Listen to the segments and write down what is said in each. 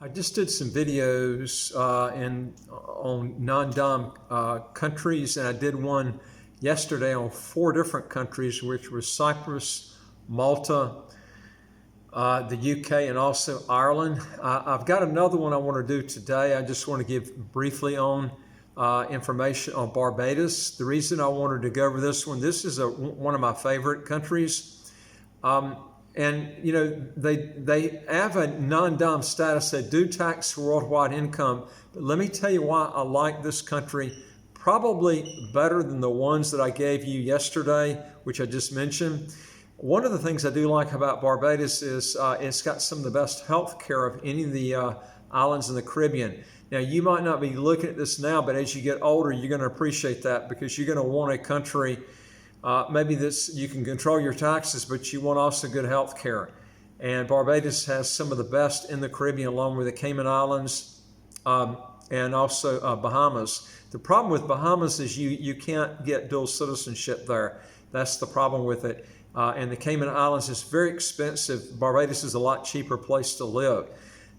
I just did some videos on non-dom countries, and I did one yesterday on 4 different countries, which were Cyprus, Malta, the UK, and also Ireland. I've got another one I want to do today. I just want to give briefly on information on Barbados. The reason I wanted to go over this one, this is one of my favorite countries. And you know, they have a non-dom status. They do tax worldwide income. But let me tell you why I like this country probably better than the ones that I gave you yesterday, which I just mentioned. One of the things I do like about Barbados is it's got some of the best health care of any of the islands in the Caribbean. Now, you might not be looking at this now, but as you get older, you're going to appreciate that, because you're going to want a country maybe you can control your taxes, but you want also good health care. And Barbados has some of the best in the Caribbean, along with the Cayman Islands and also Bahamas. The problem with Bahamas is you can't get dual citizenship there. That's the problem with it. And the Cayman Islands is very expensive. Barbados is a lot cheaper place to live.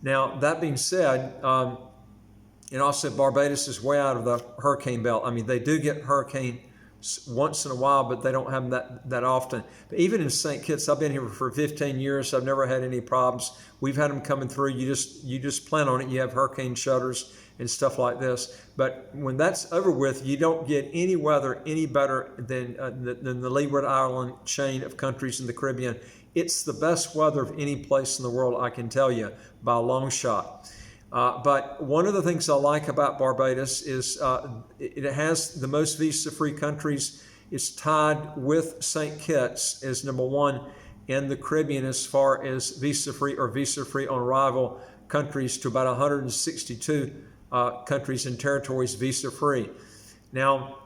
Now, that being said, and also Barbados is way out of the hurricane belt. I mean, they do get hurricane once in a while, but they don't have them that often. But even in St. Kitts, I've been here for 15 years. I've never had any problems. We've had them coming through. You just plan on it. You have hurricane shutters and stuff like this. But when that's over with, you don't get any weather any better than the Leeward Island chain of countries in the Caribbean. It's the best weather of any place in the world, I can tell you, by a long shot. But one of the things I like about Barbados is it has the most visa-free countries. It's tied with St. Kitts as #1 in the Caribbean as far as visa-free or visa-free on arrival countries, to about 162 countries and territories visa-free. Now,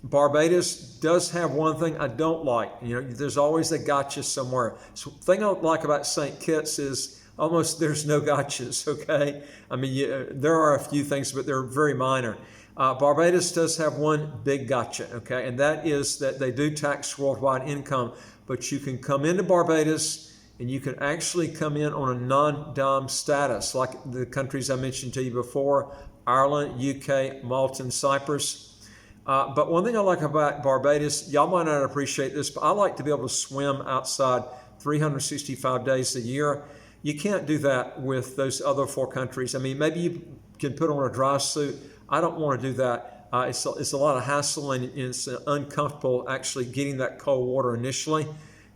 Barbados does have one thing I don't like. You know, there's always a gotcha somewhere. So the thing I like about St. Kitts is almost there's no gotchas, okay? I mean, there are a few things, but they're very minor. Barbados does have one big gotcha, okay? And that is that they do tax worldwide income, but you can come into Barbados and you can actually come in on a non-dom status, like the countries I mentioned to you before, Ireland, UK, Malta, and Cyprus. But one thing I like about Barbados, y'all might not appreciate this, but I like to be able to swim outside 365 days a year. You can't do that with those other 4 countries. I mean, maybe you can put on a dry suit. I don't want to do that. It's a lot of hassle, and it's uncomfortable actually getting that cold water initially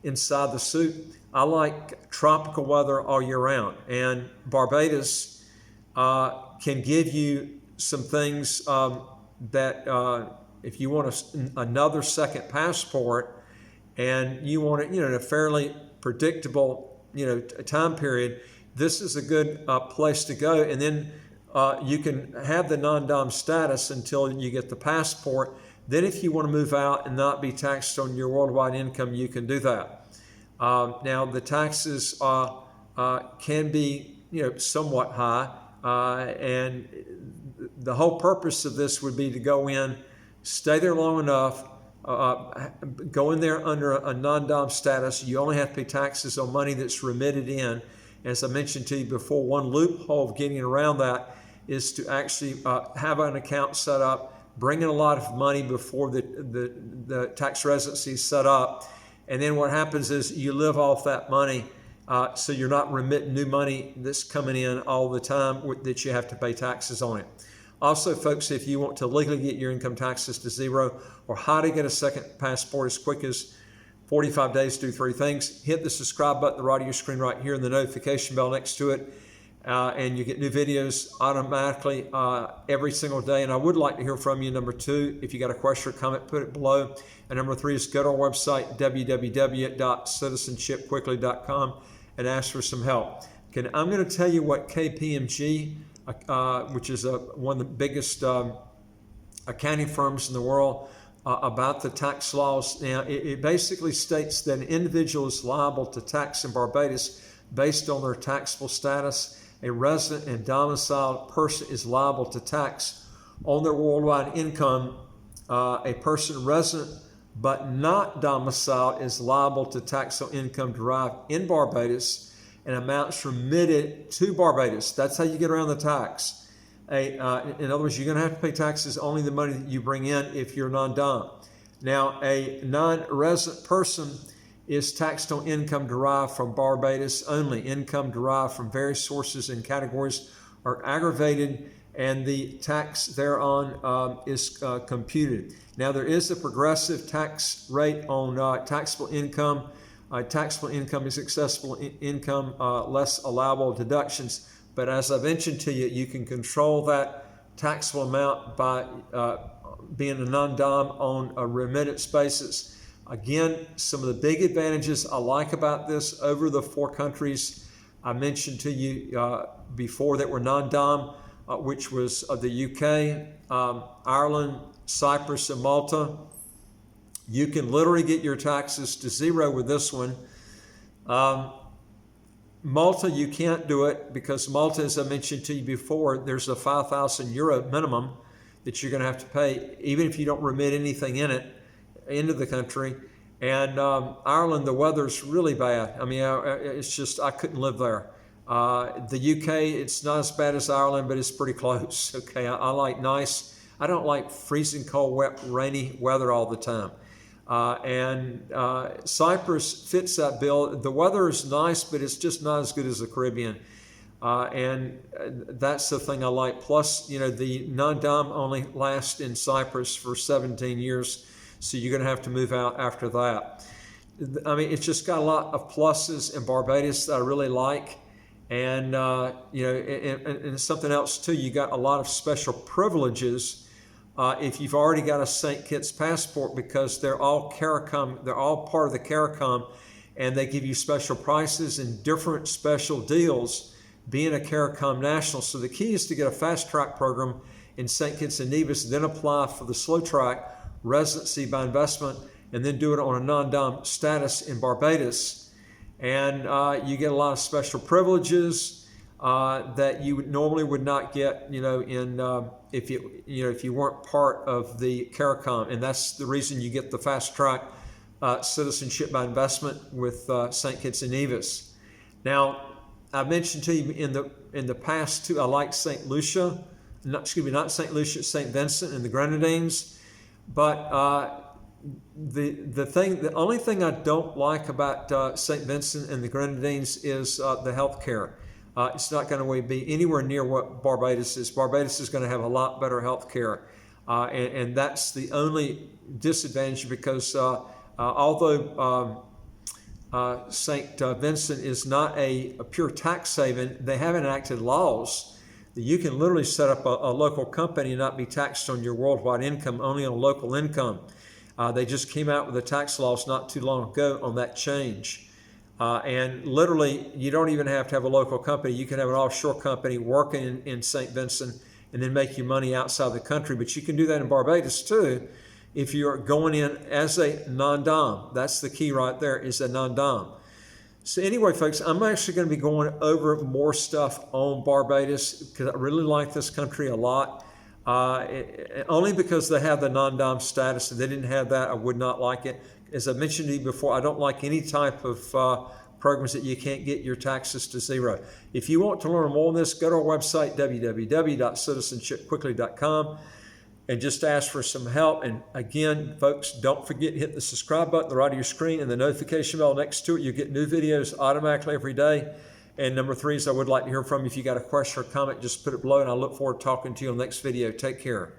inside the suit. I like tropical weather all year round, and Barbados can give you some things that if you want another second passport and you want it, in a fairly predictable time period, this is a good place to go. And then you can have the non-dom status until you get the passport. Then if you want to move out and not be taxed on your worldwide income, you can do that. Now, the taxes can be somewhat high, and the whole purpose of this would be to go in, stay there long enough, go in there under a non-dom status. You only have to pay taxes on money that's remitted in. As I mentioned to you before, one loophole of getting around that is to actually have an account set up, bring in a lot of money before the tax residency is set up. And then what happens is you live off that money, so you're not remitting new money that's coming in all the time that you have to pay taxes on it. Also, folks, if you want to legally get your income taxes to zero, or how to get a second passport as quick as 45 days, do 3 things. Hit the subscribe button at the right of your screen right here, and the notification bell next to it, and you get new videos automatically every single day. And I would like to hear from you. Number 2, if you got a question or comment, put it below. And number 3 is go to our website, www.citizenshipquickly.com, and ask for some help. Okay, I'm going to tell you what KPMG, which is one of the biggest accounting firms in the world, about the tax laws. Now, it basically states that an individual is liable to tax in Barbados based on their taxable status. A resident and domiciled person is liable to tax on their worldwide income. A person resident but not domiciled is liable to tax on income derived in Barbados. and amounts remitted to Barbados. That's how you get around the tax. In other words, you're going to have to pay taxes only the money that you bring in if you're non-dom. Now, a non-resident person is taxed on income derived from Barbados only. Income derived from various sources and categories are aggravated, and the tax thereon is computed. Now, there is a progressive tax rate on taxable income. Taxable income is accessible income, less allowable deductions. But as I mentioned to you, you can control that taxable amount by being a non-dom on a remittance basis. Again, some of the big advantages I like about this over the 4 countries I mentioned to you before that were non-dom, which was the UK, Ireland, Cyprus, and Malta. You can literally get your taxes to zero with this one. Malta, you can't do it because Malta, as I mentioned to you before, there's a 5,000 euro minimum that you're going to have to pay, even if you don't remit anything into the country. And Ireland, the weather's really bad. I mean, it's just, I couldn't live there. The UK, it's not as bad as Ireland, but it's pretty close. Okay, I like nice. I don't like freezing cold, wet, rainy weather all the time. Cyprus fits that bill. The weather is nice, but it's just not as good as the Caribbean. And that's the thing I like. Plus, the non-dom only lasts in Cyprus for 17 years. So you're going to have to move out after that. I mean, it's just got a lot of pluses in Barbados that I really like. And, and something else too, you got a lot of special privileges if you've already got a St. Kitts passport, because they're all CARICOM, they're all part of the CARICOM, and they give you special prices and different special deals being a CARICOM national. So the key is to get a fast track program in St. Kitts and Nevis, then apply for the slow track residency by investment, and then do it on a non-dom status in Barbados. And you get a lot of special privileges that you normally would not get, if you weren't part of the CARICOM. And that's the reason you get the fast track citizenship by investment with St. Kitts and Nevis. Now, I mentioned to you in the past too, I like St. Lucia, not St. Lucia, St. Vincent and the Grenadines. But the only thing I don't like about St. Vincent and the Grenadines is the health care. It's not going to be anywhere near what Barbados is. Barbados is going to have a lot better health care. And that's the only disadvantage, because although St. Vincent is not a pure tax haven, they have enacted laws that you can literally set up a local company and not be taxed on your worldwide income, only on local income. They just came out with the tax laws not too long ago on that change. And literally, you don't even have to have a local company. You can have an offshore company working in St. Vincent and then make your money outside the country. But you can do that in Barbados too if you're going in as a non-dom. That's the key right there, is a non-dom. So anyway, folks, I'm actually going to be going over more stuff on Barbados because I really like this country a lot. Only because they have the non-dom status. If they didn't have that, I would not like it. As I mentioned to you before, I don't like any type of programs that you can't get your taxes to zero. If you want to learn more on this, go to our website, www.citizenshipquickly.com, and just ask for some help. And again, folks, don't forget to hit the subscribe button at the right of your screen and the notification bell next to it. You get new videos automatically every day. And number 3 is I would like to hear from you. If you got a question or comment, just put it below, and I look forward to talking to you on the next video. Take care.